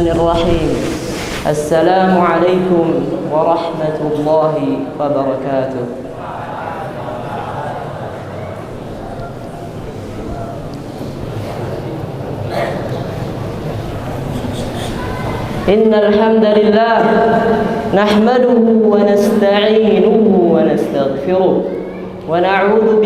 Bismillahirrahmanirrahim. Assalamualaikum warahmatullahi wabarakatuh. Innal hamdalillah nahmaduhu wa nasta'inuhu wa nastaghfiruh wa na'udzu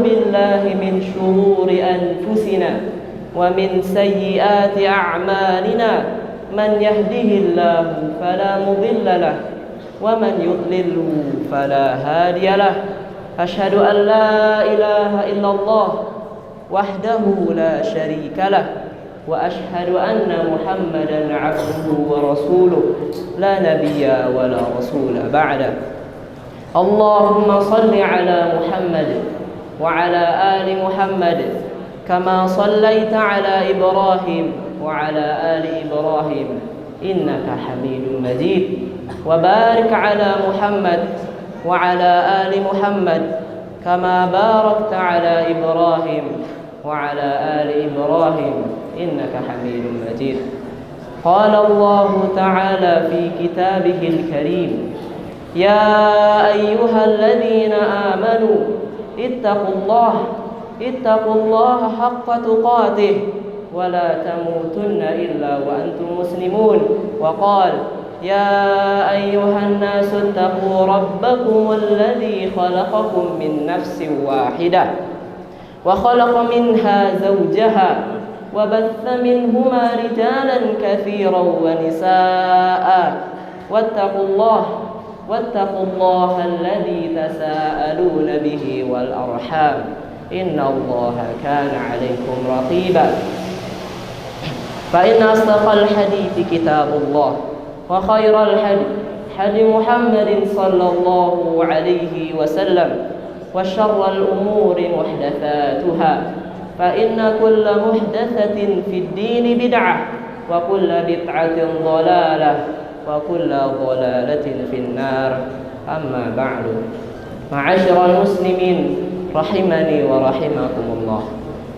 billahi min shururi anfusina wa min sayyiati a'malina man yahdihillahu fala mudilla lahu wa man yudlilhu fala hadiya lahu. Asyhadu an la ilaha illallah wahdahu la syarika lahu wa asyhadu anna Muhammadan 'abduhu wa rasuluh la nabiyya wa la rasula ba'da. Allahumma salli ala Muhammad wa ala ali Muhammad kama sallaita ala Ibrahim wa ala ali Ibrahim innaka Hamidum Majid. Wa barik ala Muhammad wa ala ali Muhammad kama barakta ala Ibrahim wa ala ali Ibrahim innaka Hamidum Majid. Qala Allah ta'ala fi kitabihil karim, ya ayyuhalladzina amanu ittaqullaha haqqa tuqatih wa la tamutunna illa wa antum muslimun. Wa qala ya ayyuhan nasu ittaqu rabbakum alladzi khalaqakum min nafsin wahidah wa khalaqa minha zawjaha wa batha minhuma rijalan katsiran wa nisaa wattaqullaha alladzi tasaaluna bihi wal arham innallaha kana 'alaykum raqiba. Fa inna asdaqal hadithi kitabullah wa khairal hadi Muhammadin sallallahu alaihi wasallam wa syarral umuri muhdatsatuha fa inna kulla muhdatsatin fid dini bid'ah wa kulla bid'atin dhalalah wa kulla dhalalatin fin nar. Amma ba'du. Ma'asyiral muslimin rahimani wa rahimakumullah.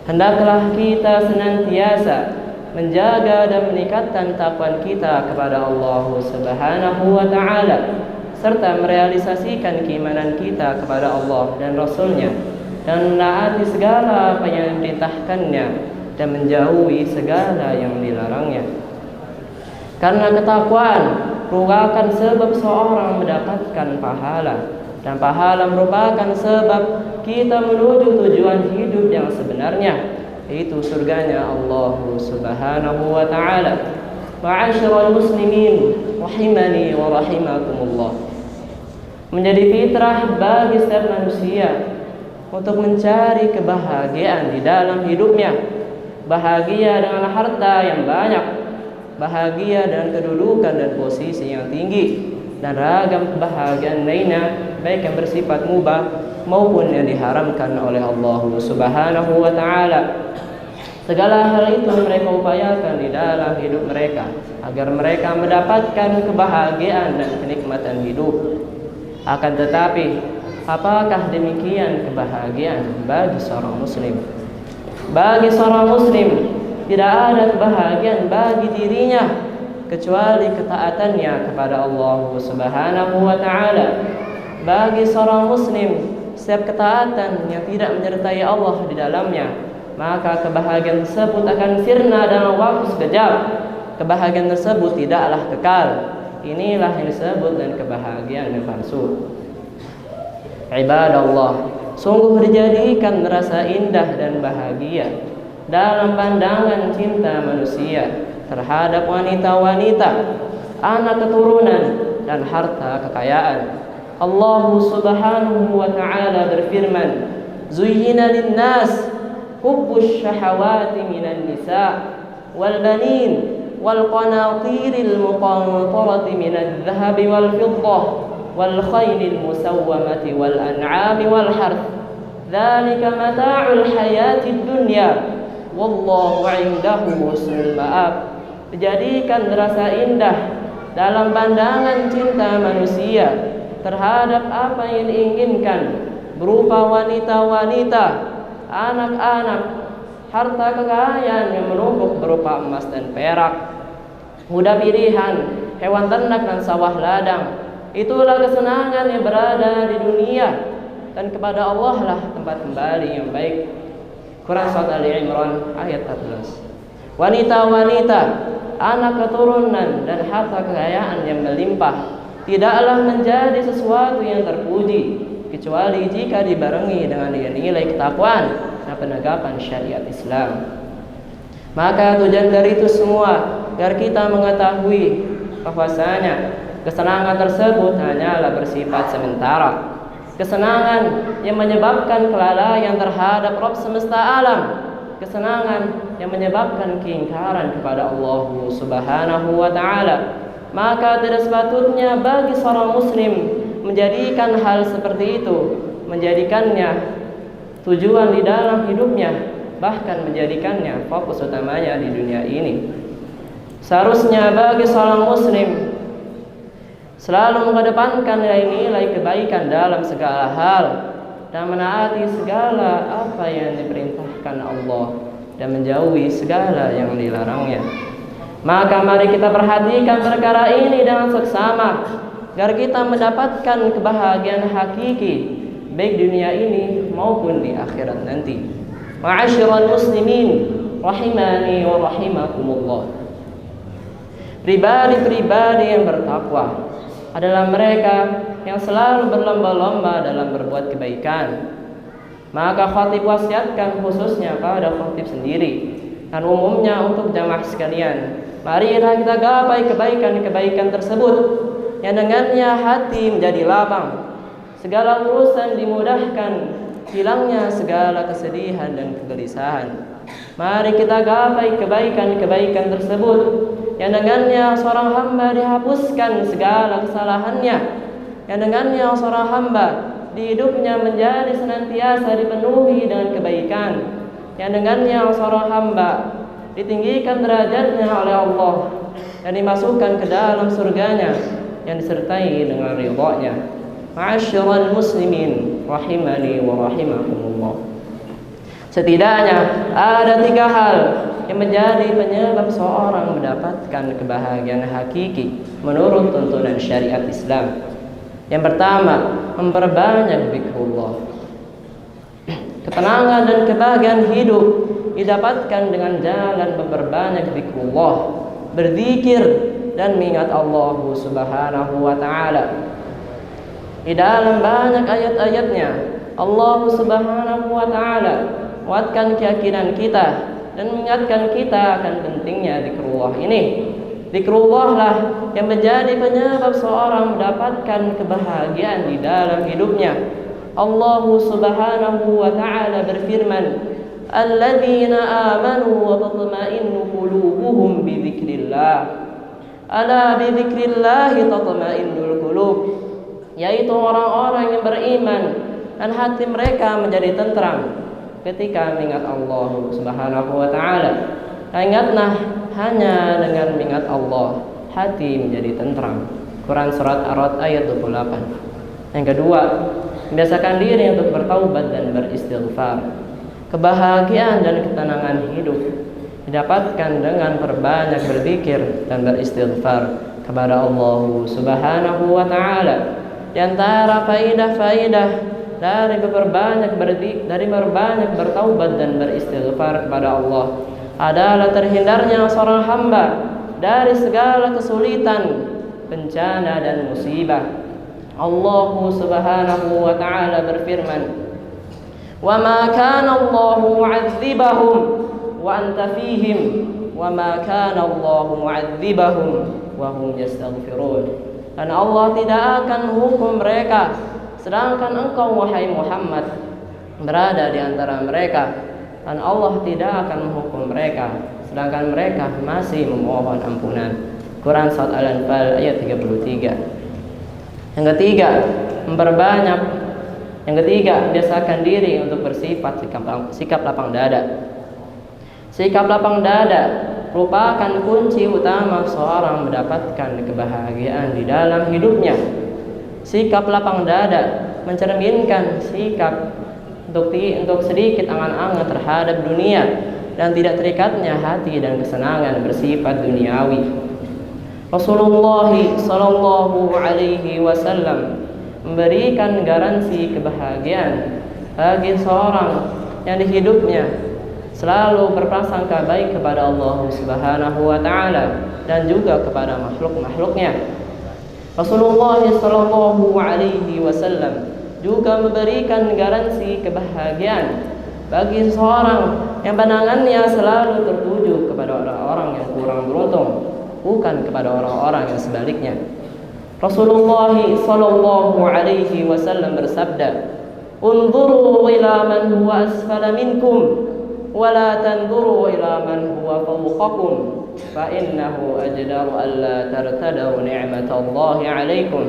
Hendaklah kita senantiasa menjaga dan meningkatkan takwa kita kepada Allah Subhanahu wa ta'ala, serta merealisasikan keimanan kita kepada Allah dan Rasulnya, dan menaati segala apa yang diperintahkannya dan menjauhi segala yang dilarangnya. Karena ketakwaan merupakan sebab seorang mendapatkan pahala, dan pahala merupakan sebab kita menuju tujuan hidup yang sebenarnya, yaitu surganya Allah Subhanahu wa ta'ala. Ma'asyiral muslimin rahimani wa rahimakumullah. Menjadi fitrah bagi setiap manusia untuk mencari kebahagiaan di dalam hidupnya, bahagia dengan harta yang banyak, bahagia dengan kedudukan dan posisi yang tinggi, dan ragam kebahagiaan lainnya, baik yang bersifat mubah maupun yang diharamkan oleh Allah Subhanahu wa ta'ala. Segala hal itu mereka upayakan di dalam hidup mereka agar mereka mendapatkan kebahagiaan dan kenikmatan hidup. Akan tetapi, apakah demikian kebahagiaan bagi seorang muslim? Bagi seorang muslim tidak ada kebahagiaan bagi dirinya kecuali ketaatannya kepada Allah Subhanahu wa ta'ala. Bagi seorang muslim, setiap ketaatan yang tidak menyertai Allah di dalamnya, maka kebahagiaan tersebut akan sirna dalam waktu sekejap. Kebahagiaan tersebut tidaklah kekal. Inilah yang disebut dengan kebahagiaan yang palsu. Ibadallah, sungguh dijadikan merasa indah dan bahagia dalam pandangan cinta manusia terhadap wanita-wanita, anak keturunan, dan harta kekayaan. Allah Subhanahu wa ta'ala berfirman, zuyyina lin-nas hubbus syahawati minan nisa wal banin wal qanatiril muqantarati minadh dhahabi wal fiddah wal khaylil musawwamati wal an'ami wal harth dzalika mata'ul hayatid dunya wallahu 'indahu husnul ma'ab. Dijadikan terasa indah dalam pandangan cinta manusia terhadap apa yang diinginkan berupa wanita-wanita, anak-anak, harta kekayaan yang menumpuk berupa emas dan perak, kuda pilihan, hewan ternak dan sawah ladang. Itulah kesenangan yang berada di dunia, dan kepada Allah lah tempat kembali yang baik. Quran Surat Ali Imran ayat 14. Wanita-wanita, anak keturunan dan harta kekayaan yang melimpah tidaklah menjadi sesuatu yang terpuji kecuali jika dibarengi dengan nilai ketakwaan dan penegakan syariat Islam. Maka tujuan dari itu semua agar kita mengetahui bahwasanya kesenangan tersebut hanyalah bersifat sementara. Kesenangan yang menyebabkan kelalaian terhadap Rabb semesta alam, kesenangan yang menyebabkan keingkaran kepada Allah Subhanahu wa taala. Maka tidak sepatutnya bagi seorang muslim menjadikan hal seperti itu, menjadikannya tujuan di dalam hidupnya, bahkan menjadikannya fokus utamanya di dunia ini. Seharusnya bagi seorang muslim selalu mengedepankan nilai-nilai kebaikan dalam segala hal dan menaati segala apa yang diperintahkan Allah dan menjauhi segala yang dilarangnya. Maka mari kita perhatikan perkara ini dengan seksama agar kita mendapatkan kebahagiaan hakiki baik di dunia ini maupun di akhirat nanti. Ma'asyiral muslimin rahimani wa rahimakumullah. Pribadi-pribadi yang bertakwa adalah mereka yang selalu berlomba-lomba dalam berbuat kebaikan. Maka khatib wasiatkan khususnya pada khatib sendiri dan umumnya untuk jamaah sekalian, marilah kita gapai kebaikan-kebaikan tersebut yang dengannya hati menjadi lapang, segala urusan dimudahkan, hilangnya segala kesedihan dan kegelisahan. Mari kita gapai kebaikan-kebaikan tersebut yang dengannya seorang hamba dihapuskan segala kesalahannya, yang dengannya seorang hamba di hidupnya menjadi senantiasa dipenuhi dengan kebaikan, yang dengannya seorang hamba ditinggikan derajatnya oleh Allah dan dimasukkan ke dalam surganya yang disertai dengan ridha-Nya. Ma'asyiral muslimin rahimani wa rahimakumullah. Setidaknya ada 3 hal yang menjadi penyebab seorang mendapatkan kebahagiaan hakiki menurut tuntunan syariat Islam. Yang pertama, memperbanyak zikrullah. Ketenangan dan kebahagiaan hidup didapatkan dengan jalan memperbanyak zikrullah, berzikir dan mengingat Allah Subhanahu wa taala. Di dalam banyak ayat-ayatnya Allah Subhanahu wa taala menguatkan keyakinan kita dan mengingatkan kita akan pentingnya zikrullah ini. Zikrullah lah yang menjadi penyebab seorang mendapatkan kebahagiaan di dalam hidupnya. Allah Subhanahu wa taala berfirman, "Alladzina amanu wa tatma'innu qulubuhum bi dzikrillah." Ala bi dzikrillah tatma'innul qulub. Yaitu orang-orang yang beriman dan hati mereka menjadi tentram ketika mengingat Allah Subhanahu wa taala. Ingatlah hanya dengan mengingat Allah hati menjadi tentram. Quran Surat Ar-Ra'd ayat 28. Yang kedua, membiasakan diri untuk bertaubat dan beristighfar. Kebahagiaan dan ketenangan hidup didapatkan dengan perbanyak berzikir dan beristighfar kepada Allah Subhanahu wa taala. Di antara faidah-faidah dari berbanyak bertaubat dan beristighfar kepada Allah adalah terhindarnya seorang hamba dari segala kesulitan, bencana dan musibah. Allah Subhanahu wa taala berfirman, "Wa ma kana Allahu mu'adzibahum wa anta fihim wa ma kana Allahu mu'adzibahum wa hum yastaghfirun." Dan Allah tidak akan hukum mereka sedangkan engkau wahai Muhammad berada di antara mereka, dan Allah tidak akan menghukum mereka sedangkan mereka masih memohon ampunan. Quran Surat Al-Anfal ayat 33. Yang ketiga, biasakan diri untuk bersifat sikap lapang dada. Sikap lapang dada merupakan kunci utama seorang mendapatkan kebahagiaan di dalam hidupnya. Sikap lapang dada mencerminkan sikap untuk sedikit angan-angan terhadap dunia dan tidak terikatnya hati dan kesenangan bersifat duniawi. Rasulullah sallallahu alaihi wasallam memberikan garansi kebahagiaan bagi seorang yang di hidupnya selalu berprasangka baik kepada Allah Subhanahu wa taala dan juga kepada makhluk-makhluknya. Rasulullah sallallahu alaihi wasallam juga memberikan garansi kebahagiaan bagi seorang yang pandangannya selalu tertuju kepada orang-orang yang kurang beruntung, bukan kepada orang-orang yang sebaliknya. Rasulullah sallallahu alaihi wasallam bersabda, "Unzuru ila man huwa asfala minkum wa la tanzuru ila man huwa fawqakum fa innahu ajdaru an la tartadaru ni'matallahi 'alaikum."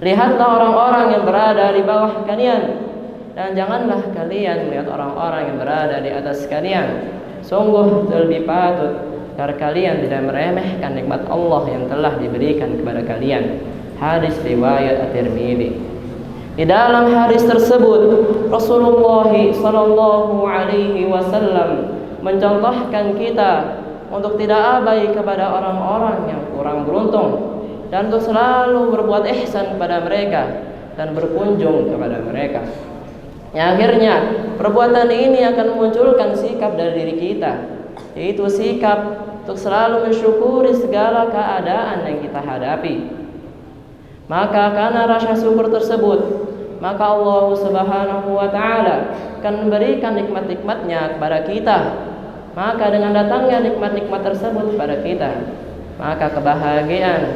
Lihatlah orang-orang yang berada di bawah kalian dan janganlah kalian melihat orang-orang yang berada di atas kalian. Sungguh lebih patut agar kalian tidak meremehkan nikmat Allah yang telah diberikan kepada kalian. Hadis riwayat At-Tirmidzi. Di dalam hadis tersebut Rasulullah sallallahu alaihi wasallam mencontohkan kita untuk tidak abai kepada orang-orang yang kurang beruntung dan untuk selalu berbuat ihsan kepada mereka dan berkunjung kepada mereka. Yang akhirnya perbuatan ini akan memunculkan sikap dari diri kita, yaitu sikap untuk selalu mensyukuri segala keadaan yang kita hadapi. Maka karena rasa syukur tersebut, maka Allah Subhanahu wa taala akan memberikan nikmat-nikmatnya kepada kita. Maka dengan datangnya nikmat-nikmat tersebut kepada kita, maka kebahagiaan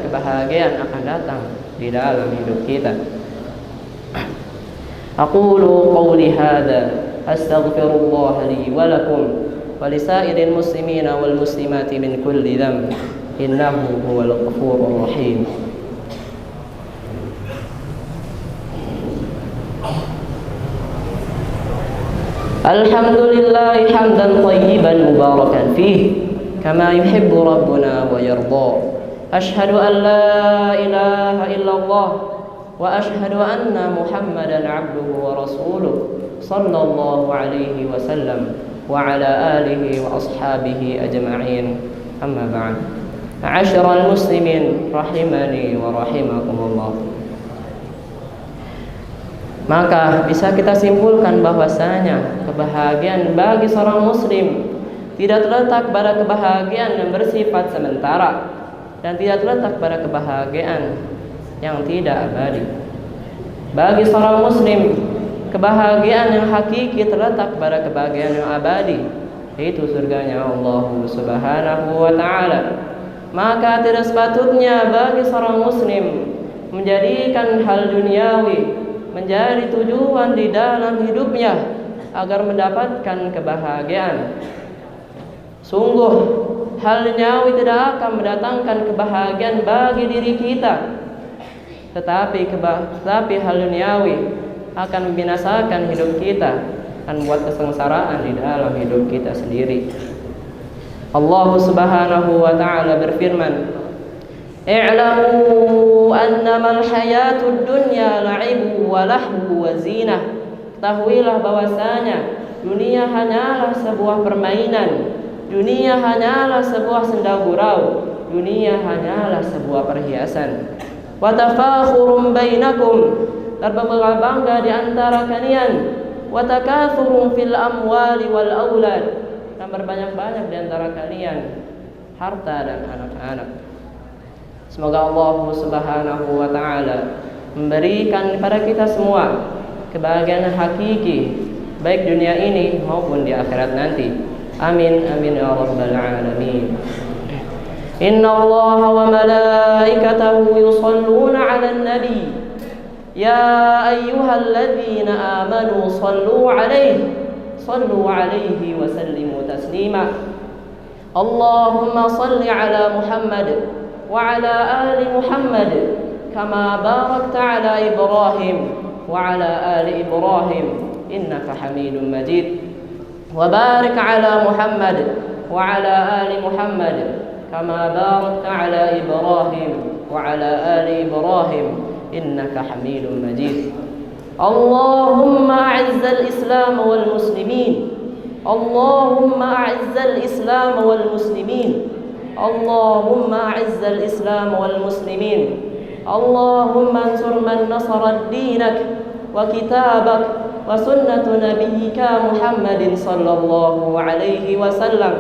akan datang di dalam hidup kita. Aqulu qawli hadza astaghfirullah li wa lakum wa lisairil muslimina wal muslimati min kulli dhanb innahu huwal ghafurur rahim. Alhamdulillah hamdan thayyiban mubarakan fihi kama yuhibbu rabbuna wa yarda. Ashhadu an la ilaha illallah wa ashhadu anna Muhammadan abduhu wa rasuluh sallallahu alaihi wasallam wa ala alihi wa ashabihi ajma'in. Amma ba'd. Ma'asyiral muslimin rahimani wa rahimakumullah. Maka bisa kita simpulkan bahwasanya kebahagiaan bagi seorang muslim tidak terletak pada kebahagiaan yang bersifat sementara dan tidak terletak pada kebahagiaan yang tidak abadi. Bagi seorang muslim, kebahagiaan yang hakiki terletak pada kebahagiaan yang abadi, yaitu surganya Allah Subhanahu wa taala. Maka tidak sepatutnya bagi seorang muslim menjadikan hal duniawi menjadi tujuan di dalam hidupnya agar mendapatkan kebahagiaan. Sungguh hal duniawi tidak akan mendatangkan kebahagiaan bagi diri kita, tetapi hal duniawi akan membinasakan hidup kita dan membuat kesengsaraan di dalam hidup kita sendiri. Allah Subhanahu wa taala berfirman, "I'lamu annamal hayatud dunya la'ibu wa lahu wa zinah." Ketahuilah bahwasanya dunia hanyalah sebuah permainan, dunia hanyalah sebuah senda gurau, dunia hanyalah sebuah perhiasan. Wa tafakhurun bainakum, berbangga di antara kalian. Wa takathurun fil amwali wal aulad, dan berbanyak-banyak di antara kalian harta dan anak-anak. Semoga Allah Subhanahu wa taala memberikan kepada kita semua kebahagiaan hakiki baik dunia ini maupun di akhirat nanti. Amin amin ya rabbal alamin. Inna Allah wa malaikatahu yusalluna 'alan nabi ya ayyuhalladzina amanu sallu 'alaihi wa sallimu taslima. Allahumma salli 'ala Muhammad wa 'ala ali Muhammad kama barakta 'ala Ibrahim wa 'ala ali Ibrahim innaka Hamidum Majid. Wa barik 'ala Muhammad wa 'ala ali Muhammad kama barakta 'ala Ibrahim wa 'ala ali Ibrahim innaka Hamidum Majid. اللهم أعز الإسلام والمسلمين، اللهم أعز الإسلام والمسلمين، اللهم أعز الإسلام والمسلمين، اللهم انصر من نصر دينك وكتابك وسنة نبيك محمد صلى الله عليه وسلم.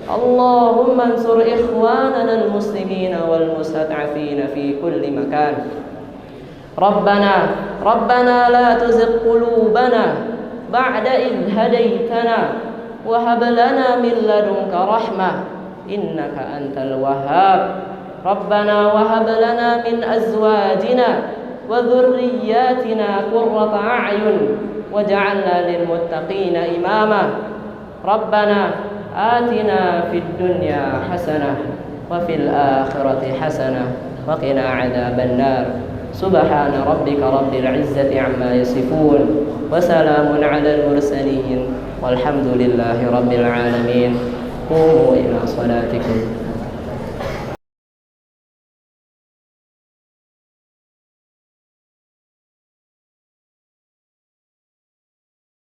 اللهم انصر إخواننا المسلمين والمستضعفين في كل مكان. ربنا لا تزغ قلوبنا بعد إذ هديتنا وهب لنا من لدنك رحمة إنك أنت الوهاب. ربنا وهب لنا من أزواجنا وذرياتنا قرة أعين واجعلنا للمتقين إماما. ربنا آتنا في الدنيا حسنة وفي الآخرة حسنة وقنا عذاب النار. سبحان ربك رب العزة عما يصفون وسلام على المرسلين والحمد لله رب العالمين. قوموا إلى صلاتكم.